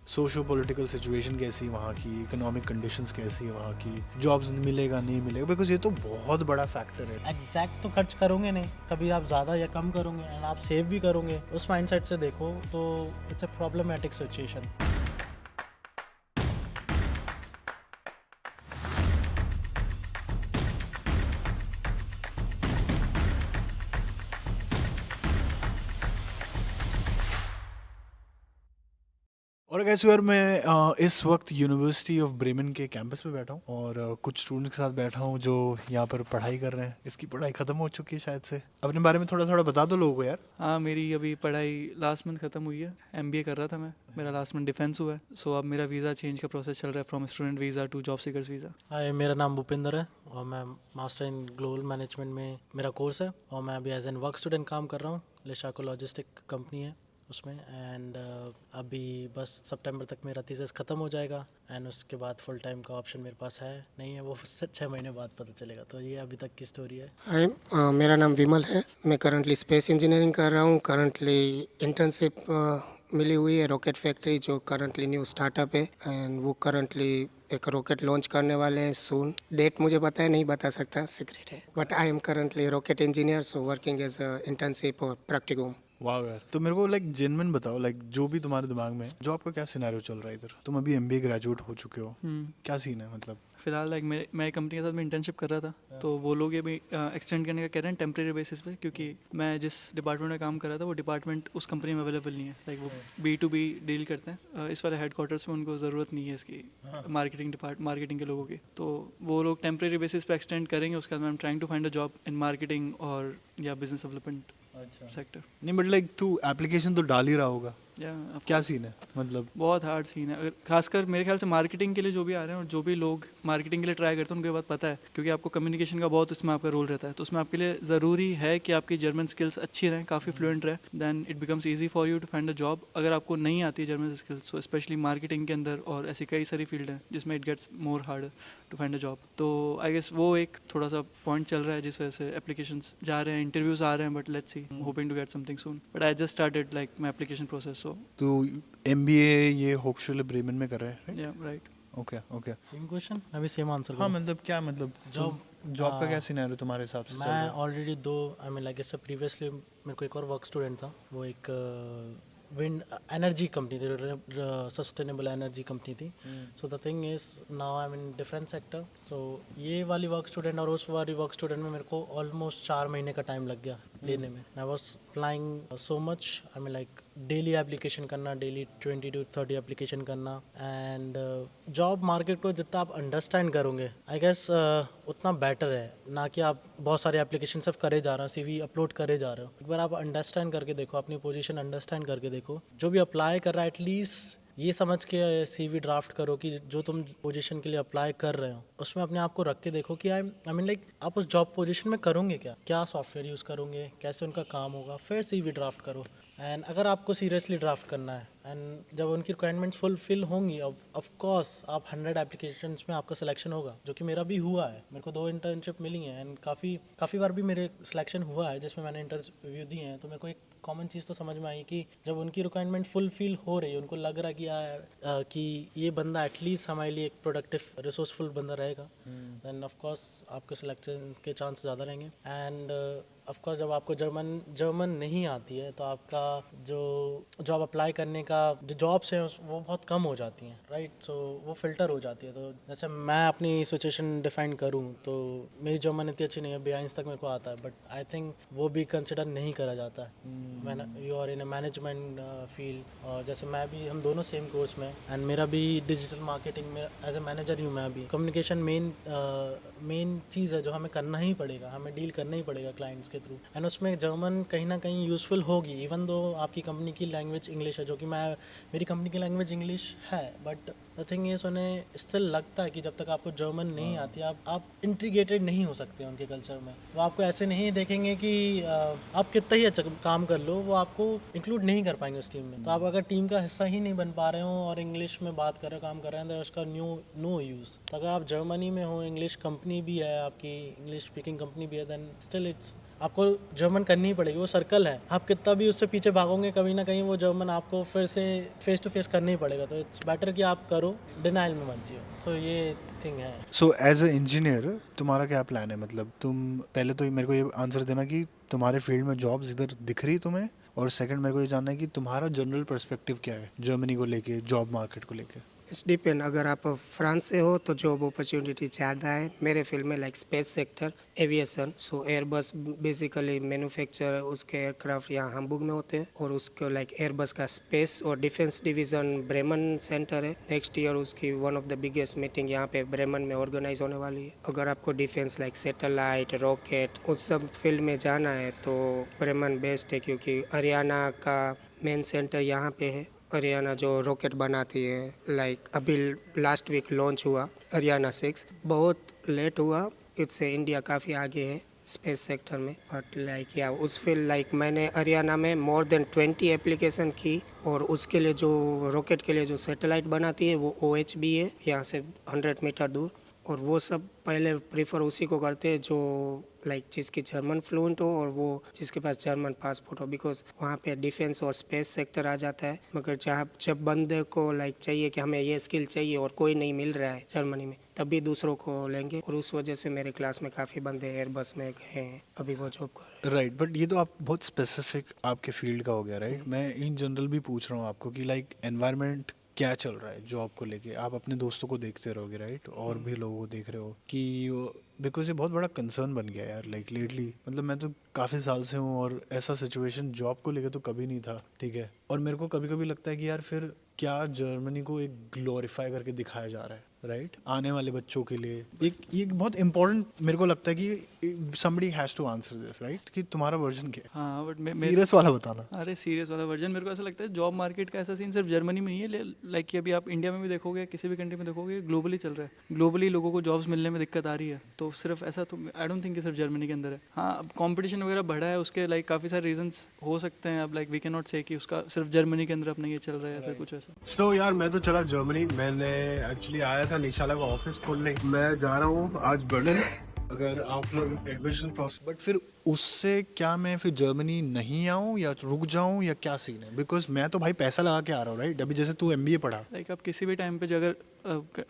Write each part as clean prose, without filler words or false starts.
Socio political situation कैसी है वहाँ की, इकोनॉमिक कंडीशंस कैसी है वहाँ की, जॉब्स मिलेगा नहीं मिलेगा, बिकॉज ये तो बहुत बड़ा फैक्टर है। एग्जैक्ट तो खर्च करोगे नहीं, कभी आप ज़्यादा या कम करोगे एंड आप सेव भी करोगे, उस माइंडसेट से देखो तो इट्स अ प्रॉब्लमेटिक सिचुएशन। और कैसे यार मैं इस वक्त यूनिवर्सिटी ऑफ ब्रेमेन के कैंपस पे बैठा हूँ और कुछ स्टूडेंट्स के साथ बैठा हूँ जो यहाँ पर पढ़ाई कर रहे हैं। इसकी पढ़ाई ख़त्म हो चुकी है शायद से। अपने बारे में थोड़ा थोड़ा बता दो लोगों को यार। हाँ, मेरी अभी पढ़ाई लास्ट मंथ ख़त्म हुई है। एमबीए कर रहा था मैं, मेरा लास्ट मंथ डिफेंस हुआ है। सो अब मेरा वीज़ा चेंज का प्रोसेस चल रहा है from student visa to job seekers visa. Hi, मेरा नाम भूपिंदर है और मैं मास्टर इन ग्लोबल मैनेजमेंट में मेरा कोर्स है और मैं अभी एज एन वर्क स्टूडेंट काम कर रहा हूँ। लिशाको लॉजिस्टिक कंपनी है उसमें एंड अभी बस सितंबर तक मेरा थीसिस ख़त्म हो जाएगा एंड उसके बाद फुल टाइम का ऑप्शन मेरे पास है नहीं है, वो 6 महीने बाद पता चलेगा। तो ये अभी तक की स्टोरी है। हाय, मेरा नाम विमल है। मैं करंटली स्पेस इंजीनियरिंग कर रहा हूँ। करंटली इंटर्नशिप मिली हुई है रॉकेट फैक्ट्री, जो करंटली न्यू स्टार्टअप है एंड वो करंटली एक रॉकेट लॉन्च करने वाले हैं सून। डेट मुझे पता है, नहीं बता सकता, सीक्रेट है। But I am currently rocket engineer, so working as internship और प्रैक्टिकम। वाह यार, तो मेरे को लाइक जेन्युइन बताओ, लाइक जो भी तुम्हारे दिमाग में है, जो आपका क्या सिनेरियो चल रहा है इधर। तुम अभी एमबीए ग्रेजुएट हो चुके हो, क्या सीन है मतलब? फिलहाल लाइक मैं कंपनी के साथ में इंटर्नशिप कर रहा था, तो वो लोग ये भी एक्सटेंड करने का कह रहे हैं टेम्प्रेरी बेसिस पे, क्योंकि मैं जिस डिपार्टमेंट में काम कर रहा था वो डिपार्टमेंट उस कंपनी में अवेलेबल नहीं है। लाइक वो B2B डील करते हैं, इस वाले हेडक्वार्टर्स में उनको ज़रूरत नहीं है इसकी, मार्केटिंग के लोगों की। तो वो लोग टेम्प्रेरी बेसिस पे एक्सटेंड करेंगे। उसके बाद I am trying to find a job in marketing और या बिजनेस डेवलपमेंट सेक्टर। नहीं बट लाइक तू एप्लीकेशन तो डाल ही रहा होगा, या क्या सीन है मतलब? बहुत हार्ड सीन है। अगर खासकर मेरे ख्याल से मार्केटिंग के लिए जो भी आ रहे हैं और जो भी लोग मार्केटिंग के लिए ट्राई करते हैं उनको ये बात पता है, क्योंकि आपको कम्युनिकेशन का बहुत इसमें आपका रोल रहता है। तो उसमें आपके लिए ज़रूरी है कि आपकी जर्मन स्किल्स अच्छी रहें, काफ़ी फ्लुएंट रहे, then it becomes easy for you to find a job. अगर आपको नहीं आती है German skills, so specially marketing के अंदर और ऐसी कई सारी फील्ड हैं जिसमें it gets more hard to find a job. तो आई गेस वो एक थोड़ा सा पॉइंट चल रहा है जिस वजह से एप्लीकेशंस जा रहे हैं, इंटरव्यूज आ रहे हैं, but let's see, hoping to get something soon. But I just started like my application process. So तो एमबीए ये होक्सविले ब्रेमेन में कर रहे हैं, या right. Okay okay. Same question, मैं भी सेम आंसर हाँ मतलब क्या मतलब जॉब जॉब का क्या सिनेरियो तुम्हारे हिसाब से चल रहा मैं है? ऑलरेडी दो आई मीन लाइक इससे प्रीवियसली मेरे को एक और वर्क स्टूडेंट था, वो एक विंड एनर्जी कंपनी थी, सस्टेनेबल एनर्जी कंपनी थी। So the thing is now I mean different sector. So ये वाली वर्क स्टूडेंट और उस वाली वर्क स्टूडेंट में मेरे को ऑलमोस्ट 4 महीने का टाइम लग गया लेने में। I was applying so much, I mean like daily application करना, डेली 20 to 30 एप्लीकेशन करना एंड जॉब मार्केट को जितना आप अंडरस्टैंड करोगे आई गेस उतना बेटर है, ना कि आप बहुत सारे एप्लीकेशन सिर्फ करे जा रहे हो, सीवी अपलोड करे जा रहे हो। एक बार आप अंडरस्टैंड करके देखो, अपनी पोजीशन अंडरस्टैंड करके देखो, जो भी अप्लाई कर रहा है एटलीस्ट ये समझ के सीवी ड्राफ्ट करो कि जो तुम पोजीशन के लिए अप्लाई कर रहे हो उसमें अपने आप को रख के देखो कि आई मीन लाइक आप उस जॉब पोजीशन में करोगे क्या सॉफ्टवेयर यूज़ करोगे, कैसे उनका काम होगा, फिर सीवी ड्राफ्ट करो। एंड अगर आपको सीरियसली ड्राफ्ट करना है एंड जब उनकी रिक्वायरमेंट्स फुलफिल होंगी, ऑफ कोर्स आप 100 एप्लीकेशंस में आपका सिलेक्शन होगा, जो कि मेरा भी हुआ है। मेरे को 2 इंटर्नशिप मिली हैं एंड काफ़ी बार भी मेरे सिलेक्शन हुआ है जिसमें मैंने इंटरव्यू दिए हैं। तो मेरे को एक कॉमन चीज़ तो समझ में आई कि जब उनकी रिक्वायरमेंट फुलफिल हो रही है, उनको लग रहा है कि यार कि ये बंदा एटलीस्ट हमारे लिए एक प्रोडक्टिव रिसोर्सफुल बंदा रहेगा, देन ऑफ कोर्स आपके सिलेक्शन के चांस ज़्यादा रहेंगे। एंड ऑफ कोर्स जब आपको जर्मन नहीं आती है तो आपका जो जॉब अप्लाई करने का जो जॉब्स हैं वो बहुत कम हो जाती हैं, राइट। सो वो फिल्टर हो जाती है। तो जैसे मैं अपनी सिचुएशन डिफाइन करूँ तो मेरी जर्मन इतनी अच्छी नहीं है, B1 तक मेरे को आता है, बट आई थिंक वो भी कंसिडर नहीं करा जाता है। You are in a management field, और जैसे मैं भी, हम दोनों सेम कोर्स में एंड मेरा भी डिजिटल मार्केटिंग में एज ए मैनेजर हूँ। मैं भी कम्युनिकेशन मेन चीज़ है जो हमें करना ही पड़ेगा, हमें डील करना ही पड़ेगा क्लाइंट्स के थ्रू, एंड उसमें जर्मन कहीं ना कहीं यूज़फुल होगी। इवन दो आपकी कंपनी की लैंग्वेज इंग्लिश है, जो कि मेरी कंपनी की लैंग्वेज इंग्लिश है, बट द थिंग इज उन्हें स्टिल लगता है कि जब तक आपको जर्मन नहीं आती आप इंटीग्रेटेड नहीं हो सकते उनके कल्चर में। वो आपको ऐसे नहीं देखेंगे कि आप कितना ही अच्छा काम कर लो, वो आपको इंक्लूड नहीं कर पाएंगे उस टीम में। तो आप अगर टीम का हिस्सा ही नहीं बन पा रहे हो और इंग्लिश में बात कर रहे हो, काम कर रहे हैं, तो उसका नो यूज़। तो अगर आप जर्मनी में हो, इंग्लिश कंपनी भी है आपकी, इंग्लिश स्पीकिंग कंपनी भी है, देन स्टिल इट्स आपको जर्मन करनी ही पड़ेगी, वो सर्कल है, आप कितना भी उससे पीछे भागोगे कभी ना कहीं वो जर्मन आपको फिर से फेस टू फेस करना ही पड़ेगा। तो इट्स बेटर कि आप करो, डिनाइल में मत जियो। तो ये थिंग है। सो एज ए इंजीनियर तुम्हारा क्या प्लान है? मतलब तुम पहले तो मेरे को ये आंसर देना कि तुम्हारे फील्ड में जॉब्स इधर दिख रही तुम्हें, और सेकंड मेरे को ये जानना है कि तुम्हारा जनरल पर्सपेक्टिव क्या है जर्मनी को लेके, जॉब मार्केट को लेके। इट्स डिपेंड, अगर आप फ्रांस से हो तो जॉब अपॉर्चुनिटी ज़्यादा है। मेरे फील्ड में लाइक स्पेस सेक्टर, एविएशन, सो एयरबस बेसिकली मैन्युफैक्चर उसके एयरक्राफ्ट यहाँ hamburg में होते हैं, और उसको लाइक एयरबस का स्पेस और डिफेंस डिवीज़न ब्रेमन सेंटर है। नेक्स्ट ईयर उसकी one of the biggest meeting यहाँ पे ब्रेमन में ऑर्गेनाइज होने वाली है। अगर आपको डिफेंस लाइक सैटेलाइट, रॉकेट उस सब फील्ड में जाना है तो ब्रेमन बेस्ट है, क्योंकि हरियाणा का मेन सेंटर यहाँ पे है। हरियाणा जो रॉकेट बनाती है, लाइक अभी लास्ट वीक लॉन्च हुआ हरियाणा 6, बहुत लेट हुआ, इससे इंडिया काफ़ी आगे है स्पेस सेक्टर में। बट लाइक या उस फील्ड लाइक मैंने हरियाणा में मोर देन 20 एप्लीकेशन की, और उसके लिए जो रॉकेट के लिए जो सैटेलाइट बनाती है वो OHB है, यहाँ से 100 मीटर दूर, और वो सब पहले प्रीफर उसी को करते हैं जो लाइक जिसकी जर्मन फ्लुएंट हो और वो जिसके पास जर्मन पासपोर्ट हो, बिकॉज वहाँ पे डिफेंस और स्पेस सेक्टर आ जाता है। मगर जब बंदे को लाइक चाहिए कि हमें ये स्किल चाहिए और कोई नहीं मिल रहा है जर्मनी में, तभी दूसरों को लेंगे, और उस वजह से मेरे क्लास में काफ़ी बंदे एयरबस में गए हैं, अभी वो जॉब कर रहे हैं। राइट, बट ये तो आप बहुत स्पेसिफिक आपके फील्ड का हो गया, राइट? मैं इन जनरल भी पूछ रहा हूँ आपको कि लाइक एनवायरनमेंट क्या चल रहा है जॉब को लेके। आप अपने दोस्तों को देखते रहोगे, राइट? और भी लोगों को देख रहे हो कि बिकॉज ये बहुत बड़ा कंसर्न बन गया यार, लाइक लेटली। मतलब मैं तो काफ़ी साल से हूँ और ऐसा सिचुएशन जॉब को लेके तो कभी नहीं था, ठीक है? और मेरे को कभी कभी लगता है कि यार फिर क्या जर्मनी को एक ग्लोरीफाई करके दिखाया जा रहा है, राइट? आने वाले बच्चों के लिए एक बहुत इंपॉर्टेंट मेरे को लगता है कि somebody has to answer this, right? कि तुम्हारा वर्जन क्या है? हाँ बट सीरियस वाला बताना। अरे सीरियस वाला वर्जन मेरे को ऐसा लगता है जॉब मार्केट का ऐसा सीन सिर्फ जर्मनी में नहीं है, लाइक कि अभी आप इंडिया में भी देखोगे, किसी भी कंट्री में देखोगे, ग्लोबली चल रहा है। ग्लोबली लोगों को जॉब्स मिलने में दिक्कत आ रही है, तो सिर्फ ऐसा तो आई डोंट थिंक कि सिर्फ जर्मनी के अंदर है। हाँ, अब कॉम्पिटिशन वगैरह बढ़ा है, उसके लाइक काफ़ी सारे रीजंस हो सकते हैं। अब लाइक वी कैन नॉट से कि उसका सिर्फ जर्मनी के अंदर अपना ये चल रहा है या फिर कुछ ऐसा। सो यार मैं तो चला जर्मनी, मैंने एक्चुअली आया था निशाला का ऑफिस खोलने, मैं जा रहा हूँ आज बर्लिन। अगर आप लोग एडमिशन प्रोसेस, बट फिर उससे क्या मैं फिर जर्मनी नहीं आऊँ या रुक जाऊँ या क्या सीन है? बिकॉज मैं तो भाई पैसा लगा के आ रहा हूँ, राइट? अभी जैसे तू MBA पढ़ा, लाइक आप किसी भी टाइम पे जो अगर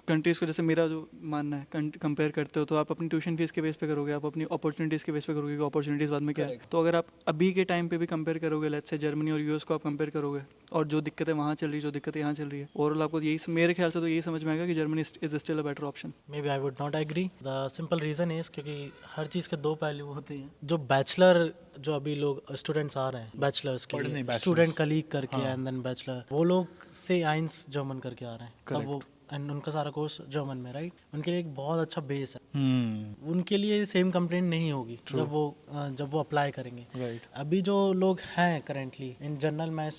कंट्रीज़ को, जैसे मेरा जो मानना है, कंपेयर करते हो तो आप अपनी ट्यूशन फीस के बेस पे करोगे, आप अपनी अपॉर्चुनिटीज़ के बेस पे करोगे कि अपॉर्चुनिटीज़ बाद में क्या है। तो अगर आप अभी के टाइम पे भी कंपेयर करोगे, लेट्स से जर्मनी और US को आप कंपेयर करोगे, और जो दिक्कतें वहाँ चल रही है, जो दिक्कतें यहाँ चल रही है, ओवरऑल आपको यही, मेरे ख्याल से तो यही समझ में आएगा कि Germany is still a better option. Maybe I would not agree. The simple reason is क्योंकि हर चीज़ के दो पहलू होते हैं। जो बैचलर, जो अभी लोग स्टूडेंट्स आ रहे हैं बैचलर्स के लिए, स्टूडेंट कलीग करके एंड देन बैचलर, वो लोग से आइंस जर्मन करके आ रहे हैं, तब वो एंड उनका सारा कोर्स जर्मन में, राइट? उनके लिए एक बहुत अच्छा बेस है। उनके लिए सेम कंप्लेंट नहीं होगी जब वो अप्लाई करेंगे, राइट? अभी जो लोग हैं करेंटली इन जनरल, मैं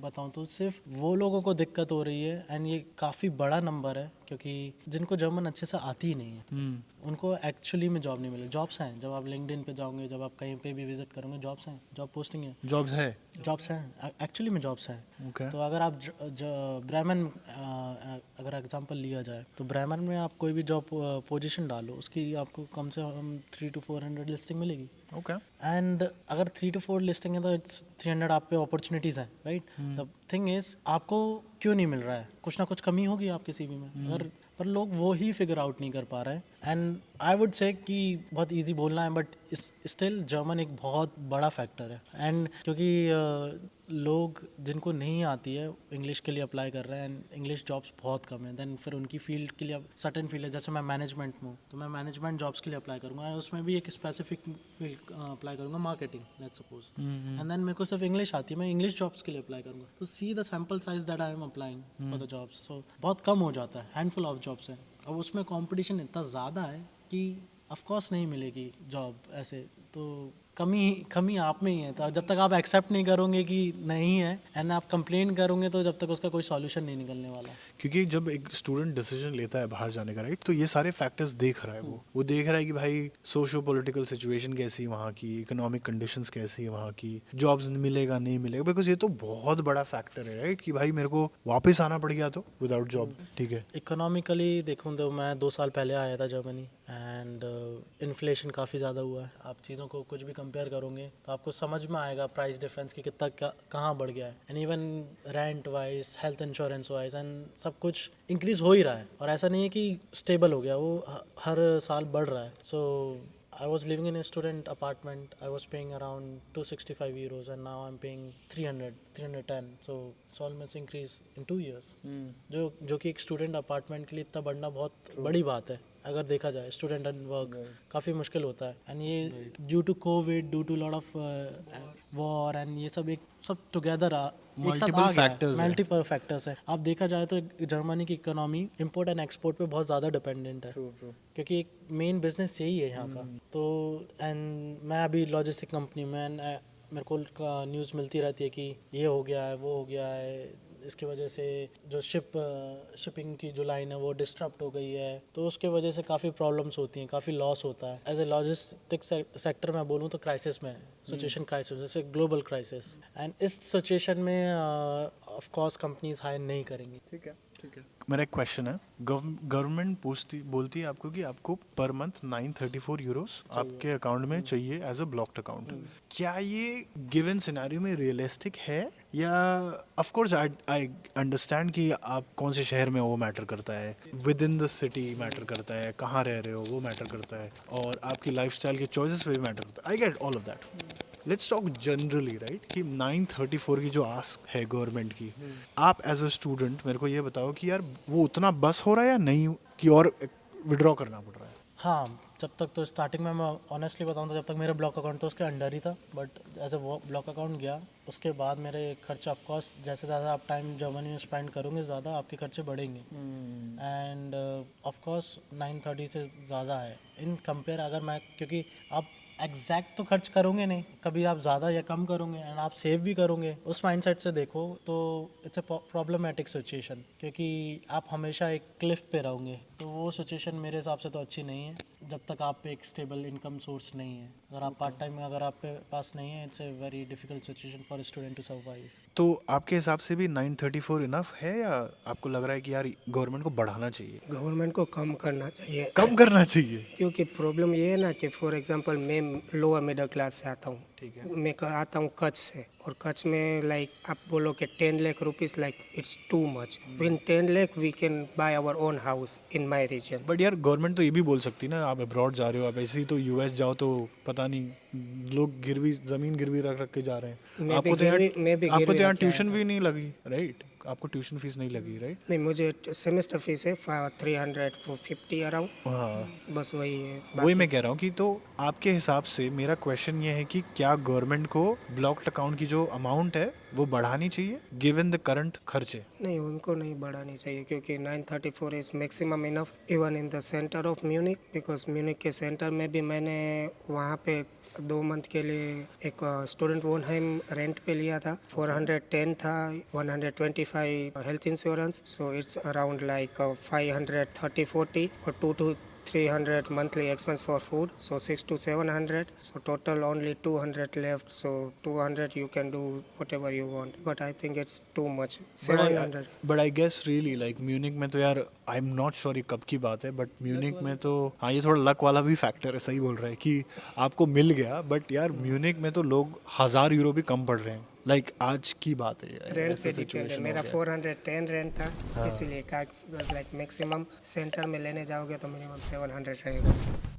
बताऊं तो सिर्फ वो लोगों को दिक्कत हो रही है, एंड ये काफ़ी बड़ा नंबर है, क्योंकि जिनको जर्मन अच्छे से आती ही नहीं है उनको एक्चुअली में जॉब नहीं मिले। जॉब्स हैं, जब आप लिंक्डइन पे जाओगे, जब आप कहीं पे भी विजिट करोगे, जॉब्स हैं, जॉब पोस्टिंग है, जॉब्स है, जॉब्स हैं, एक्चुअली में जॉब्स हैं। ओके। तो अगर आप ब्रेमन अगर एग्जांपल लिया जाए तो ब्रेमन में आप कोई भी जॉब पोजीशन डालो, उसकी आपको कम से कम 300 to 400 लिस्टिंग मिलेगी, ओके। एंड अगर 3 to 4 लिस्टिंग है तो इट्स 300 आप पे अपॉर्चुनिटीज़ हैं, राइट? द थिंग इज आपको क्यों नहीं मिल रहा है? कुछ ना कुछ कमी होगी आपके CV में, अगर पर लोग वो ही फिगर आउट नहीं कर पा रहे हैं। एंड आई वुड से कि बहुत इजी बोलना है, बट स्टिल जर्मन एक बहुत बड़ा फैक्टर है। एंड क्योंकि लोग जिनको नहीं आती है इंग्लिश के लिए अप्लाई कर रहे हैं, एंड इंग्लिश जॉब्स बहुत कम है, देन फिर उनकी फील्ड के लिए सर्टेन फील्ड है, जैसे मैं मैनेजमेंट में हूँ तो मैं मैनेजमेंट जॉब्स के लिए अप्लाई करूँगा, और उसमें भी एक स्पेसिफिक फील्ड अप्लाई करूँगा, marketing let's suppose, and then मेरे को सिर्फ इंग्लिश आती है, मैं इंग्लिश जॉब्स के लिए अप्लाई करूँगा। तो see the sample size that I am applying for the jobs, so बहुत कम हो जाता है, हैंडफुल ऑफ जॉब्स हैं। अब उसमें कंपटीशन इतना ज़्यादा है कि ऑफकोर्स नहीं मिलेगी जॉब ऐसे, तो कमी आप में ही है। तो जब तक आप एक्सेप्ट नहीं करोगे कि नहीं है, एंड आप कंप्लेन करोगे, तो जब तक उसका कोई सॉल्यूशन नहीं निकलने वाला। क्योंकि जब एक स्टूडेंट डिसीजन लेता है बाहर जाने का, राइट, तो ये सारे फैक्टर्स देख रहा है, वो देख रहा है कि भाई सोशो पॉलिटिकल सिचुएशन कैसी है वहाँ की, इकोनॉमिक कंडीशंस कैसी है वहाँ की, जॉब्स मिलेगा नहीं मिलेगा, बिकॉज ये तो बहुत बड़ा फैक्टर है, राइट? कि भाई मेरे को वापस आना पड़ गया तो विदाउट जॉब, ठीक है। इकोनॉमिकली देखूँ तो मैं 2 साल पहले आया था जर्मनी, एंड इन्फ्लेशन काफ़ी ज़्यादा हुआ है। आप चीज़ों को कुछ भी कंपेयर करोगे तो आपको समझ में आएगा प्राइस डिफरेंस कि कितना कहाँ बढ़ गया है। And even rent wise, health insurance wise and सब कुछ इंक्रीज़ हो ही रहा है, और ऐसा नहीं है कि स्टेबल हो गया, वो हर साल बढ़ रहा है। सो I was living in a student apartment. I was paying around 265 euros, and now I'm paying 310. So it's almost increase in 2 years. जो कि एक स्टूडेंट अपार्टमेंट के लिए इतना बढ़ना बहुत बड़ी बात है। अगर देखा जाए स्टूडेंट एंड वर्क काफ़ी मुश्किल होता है, एंड ये due to COVID, due to lot of war and ये सब सब टुगेदर एक साथ आ गया, मल्टीपल फैक्टर्स है। आप देखा जाए तो जर्मनी की इकोनॉमी इंपोर्ट एंड एक्सपोर्ट पे बहुत ज़्यादा डिपेंडेंट है, क्योंकि एक मेन बिजनेस यही है यहाँ का। तो एंड मैं अभी लॉजिस्टिक कंपनी में, मेरे को न्यूज़ मिलती रहती है कि ये हो गया है, वो हो गया है, इसकी वजह से जो शिपिंग की जो लाइन है वो डिस्टर्ब हो गई है, तो उसके वजह से काफ़ी प्रॉब्लम्स होती हैं, काफ़ी लॉस होता है। एज ए लॉजिस्टिक सेक्टर में बोलूँ तो क्राइसिस में, सिचुएशन क्राइसिस, जैसे ग्लोबल क्राइसिस, एंड इस सिचुएशन में ऑफ कोर्स कंपनीज हायर नहीं करेंगी। ठीक है। मेरा एक क्वेश्चन है, गवर्नमेंट बोलती है आपको कि आपको पर मंथ 934 यूरोस आपके अकाउंट में चाहिए एज अ ब्लॉक्ड अकाउंट। क्या ये गिवन सिनेरियो में रियलिस्टिक है, या ऑफ कोर्स आई अंडरस्टैंड कि आप कौन से शहर में, वो मैटर करता है, with in the city matter करता है, कहाँ रह रहे हो वो मैटर करता है, और आपकी लाइफस्टाइल के चॉइसेस पे भी मैटर करता है। I get all of that. Let's talk generally, right, कि 934 की जो आस्क है गवर्नमेंट की, आप एज अ स्टूडेंट मेरे को ये बताओ कि यार वो उतना बस हो रहा है या नहीं, कि और विड्रॉ करना पड़ रहा है? हाँ, जब तक तो स्टार्टिंग में मैं ऑनेस्टली बताऊँ तो जब तक मेरा ब्लॉक अकाउंट था उसके अंडर ही था, but as a block account गया उसके बाद मेरे खर्चे ऑफकोर्स जैसे ज़्यादा आप टाइम जर्मनी में स्पेंड करोगे ज़्यादा आपके खर्चे बढ़ेंगे, एंड ऑफकोर्स 930 से ज़्यादा है इन कंपेयर। अगर मैं, क्योंकि आप एग्जैक्ट तो खर्च करोगे नहीं, कभी आप ज़्यादा या कम करोगे, एंड आप सेव भी करोगे, उस माइंडसेट से देखो तो इट्स अ प्रॉब्लमेटिक सिचुएशन, क्योंकि आप हमेशा एक क्लिफ पे रहोगे, तो वो सिचुएशन मेरे हिसाब से तो अच्छी नहीं है जब तक आप पे एक स्टेबल इनकम सोर्स नहीं है। अगर आप पार्ट टाइम में अगर आप पे पास नहीं है, it's a very difficult situation for student to survive. तो आपके हिसाब से भी 934 इनफ है, या आपको लग रहा है कि यार गवर्नमेंट को बढ़ाना चाहिए? गवर्नमेंट को कम करना चाहिए, कम करना चाहिए? क्योंकि प्रॉब्लम ये है ना कि फॉर एग्जांपल मैं लोअर मिडिल क्लास से आता हूँ, ठीक है। मैं आता हूँ कच्छ से, और कच्छ में लाइक आप बोलो कि 10 lakh rupees like it's too much. With 10 lakh we can buy our own house in my region. But यार गवर्नमेंट तो ये भी बोल सकती ना, आप अब्रॉड जा रहे हो, आप ऐसे ही तो यूएस जाओ तो पता नहीं लोग जमीन गिरवी रख के जा रहे हैं। आपको तो यहाँ ट्यूशन भी नहीं लगी, राइट? आपको ट्यूशन फीस नहीं लगी, राइट? नहीं, मुझे सेमेस्टर फीस है 350 अराउंड, हाँ, बस वही है। वही मैं कह रहा हूँ कि तो आपके हिसाब से मेरा क्वेश्चन ये है कि क्या गवर्नमेंट को ब्लॉक्ड अकाउंट की जो अमाउंट है वो बढ़ानी चाहिए गिवन द करंट खर्चे? नहीं, उनको नहीं बढ़ानी चाहिए, क्योंकि 934 is maximum enough even in the centre of Munich, because Munich के सेंटर में भी मैंने वहाँ पे 2 मंथ के लिए एक स्टूडेंट वोनहाइम रेंट पे लिया था। 410 था, 125 health insurance, so it's around like 530-40 और 2 to 300 monthly expense for food, so 600 to 700, so total only 200 left, so 200 you can do whatever you want, but I think it's too much. 700. But I guess really like Munich में तो यार I am not sure ये कब की बात है, but Munich में तो हाँ, ये थोड़ा लक वाला भी फैक्टर है, सही बोल रहा है कि आपको मिल गया, बट यार म्यूनिक में तो लोग 1000 यूरो भी कम पड़ रहे हैं, लाइक आज की बात है यार, रेंट ऐसा पे डिपेंड है। situation मेरा हो गया। 410 रेंट था, इसीलिए लाइक मैक्सिमम सेंटर में लेने जाओगे तो मिनिमम 700 रहेगा।